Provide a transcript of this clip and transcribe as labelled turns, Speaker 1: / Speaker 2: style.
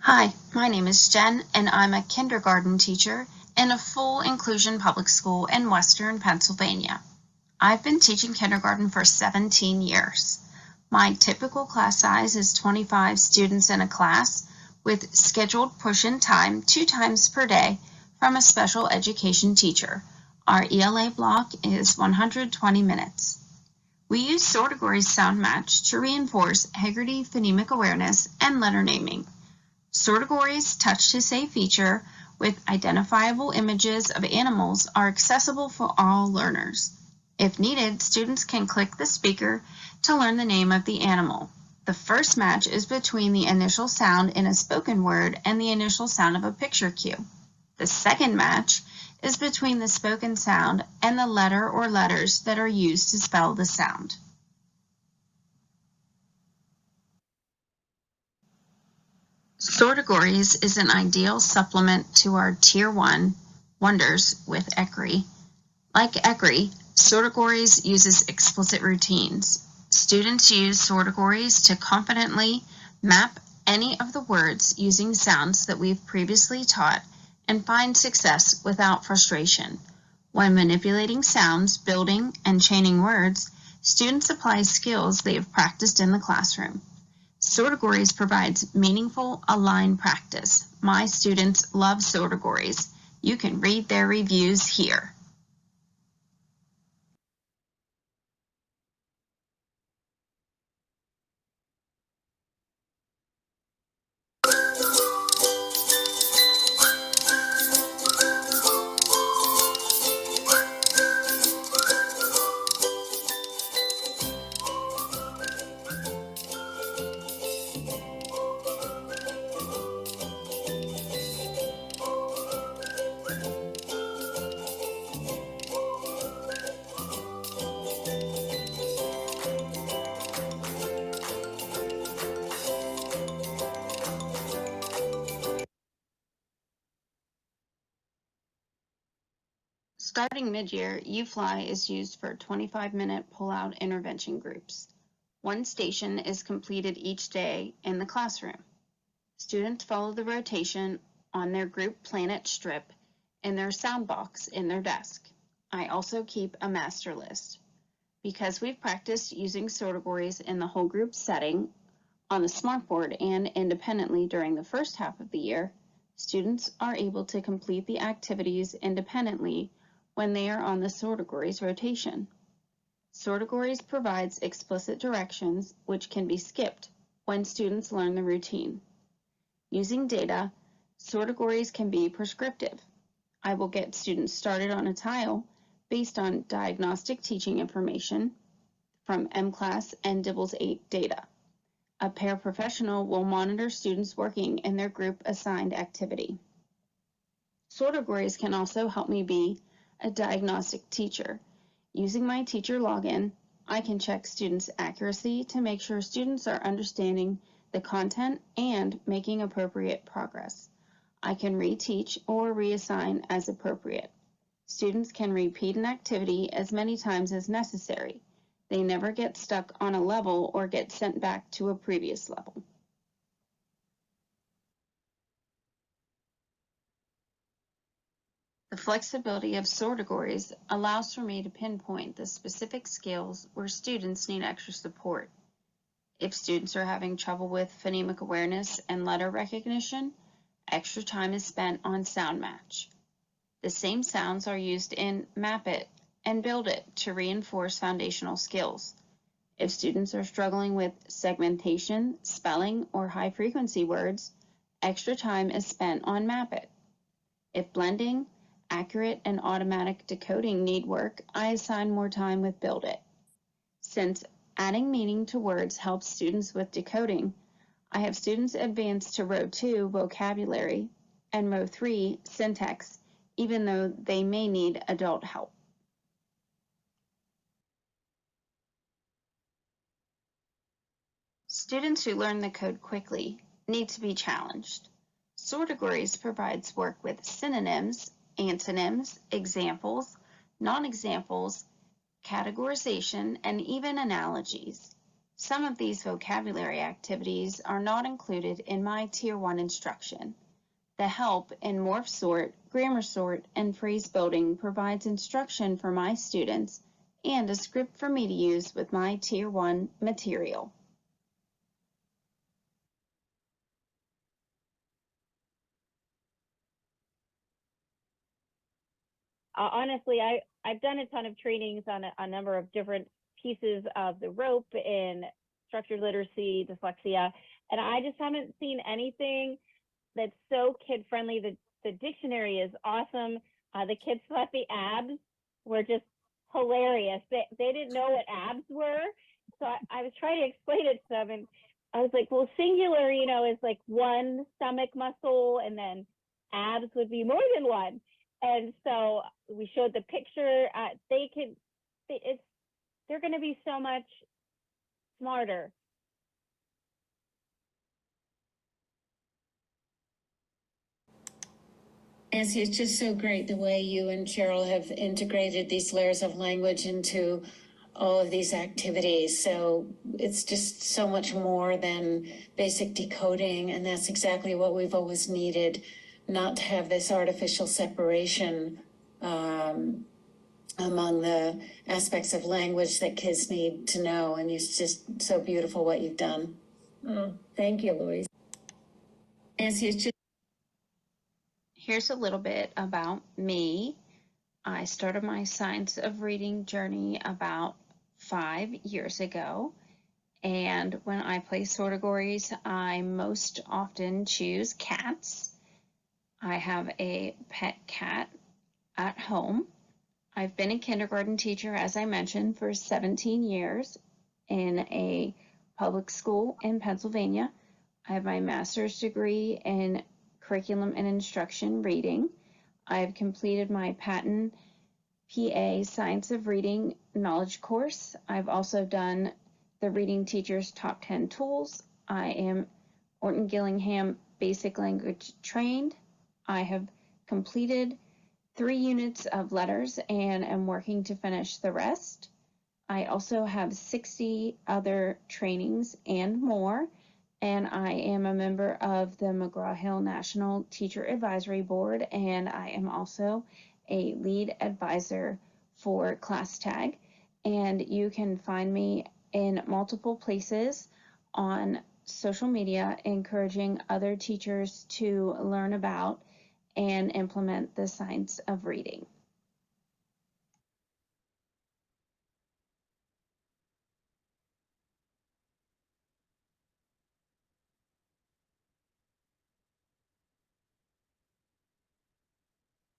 Speaker 1: Hi, my name is Jen, and I'm a kindergarten teacher in a full inclusion public school in Western Pennsylvania. I've been teaching kindergarten for 17 years. My typical class size is 25 students in a class with scheduled push-in time 2 times per day from a special education teacher. Our ELA block is 120 minutes. We use Sortegories sound match to reinforce Heggerty phonemic awareness and letter naming. Sortegories' Touch to Say feature with identifiable images of animals are accessible for all learners. If needed, students can click the speaker to learn the name of the animal. The first match is between the initial sound in a spoken word and the initial sound of a picture cue. The second match is between the spoken sound and the letter or letters that are used to spell the sound. Sortegories is an ideal supplement to our Tier 1 Wonders with ECRI. Like ECRI, Sortegories uses explicit routines. Students use Sortegories to confidently map any of the words using sounds that we've previously taught and find success without frustration. When manipulating sounds, building, and chaining words, students apply skills they have practiced in the classroom. Sortegories provides meaningful aligned practice. My students love Sortegories. You can read their reviews here. Starting mid-year, UFLI is used for 25-minute pull-out intervention groups. One station is completed each day in the classroom. Students follow the rotation on their group planet strip in their sound box in their desk. I also keep a master list. Because we've practiced using Sortegories in the whole group setting, on the smartboard and independently during the first half of the year, students are able to complete the activities independently when they are on the Sortegories rotation. Sortegories provides explicit directions which can be skipped when students learn the routine. Using data, Sortegories can be prescriptive. I will get students started on a tile based on diagnostic teaching information from MClass and DIBELS 8 data. A paraprofessional will monitor students working in their group assigned activity. Sortegories can also help me be a diagnostic teacher. Using my teacher login, I can check students' accuracy to make sure students are understanding the content and making appropriate progress. I can reteach or reassign as appropriate. Students can repeat an activity as many times as necessary. They never get stuck on a level or get sent back to a previous level. The flexibility of Sortegories allows for me to pinpoint the specific skills where students need extra support. If students are having trouble with phonemic awareness and letter recognition, extra time is spent on sound match. The same sounds are used in Map It and Build It to reinforce foundational skills. If students are struggling with segmentation, spelling, or high-frequency words, extra time is spent on Map It. If blending, accurate, and automatic decoding need work, I assign more time with Build It. Since adding meaning to words helps students with decoding, I have students advance to Row 2, Vocabulary, and Row 3, Syntax, even though they may need adult help. Students who learn the code quickly need to be challenged. Sortegories provides work with synonyms, antonyms, examples, non-examples, categorization, and even analogies. Some of these vocabulary activities are not included in my Tier 1 instruction. The help in morph sort, grammar sort, and phrase building provides instruction for my students and a script for me to use with my Tier 1 material.
Speaker 2: Honestly, I've done a ton of trainings on a number of different pieces of the rope in structured literacy, dyslexia, and I just haven't seen anything that's so kid-friendly. The dictionary is awesome. The kids thought the abs were just hilarious. They didn't know what abs were, so I was trying to explain it to them, and I was like, well, singular, you know, is like one stomach muscle, and then abs would be more than one. And so we showed the picture. They're going to be so much smarter.
Speaker 3: Nancy, it's just so great the way you and Cheryl have integrated these layers of language into all of these activities. So it's just so much more than basic decoding, and that's exactly what we've always needed, not to have this artificial separation among the aspects of language that kids need to know. And it's just so beautiful what you've done. Oh, thank you, Louise. Nancy, it's just...
Speaker 1: Here's a little bit about me. I started my science of reading journey about 5 years ago. And when I play Sortegories, I most often choose cats. I have a pet cat at home. I've been a kindergarten teacher, as I mentioned, for 17 years in a public school in Pennsylvania. I have my master's degree in curriculum and instruction reading. I have completed my patent PA Science of Reading knowledge course. I've also done the Reading Teacher's Top 10 Tools. I am Orton Gillingham Basic Language trained. I have completed 3 units of letters and am working to finish the rest. I also have 60 other trainings and more, and I am a member of the McGraw-Hill National Teacher Advisory Board, and I am also a lead advisor for ClassTag. And you can find me in multiple places on social media, encouraging other teachers to learn about and implement the science of reading.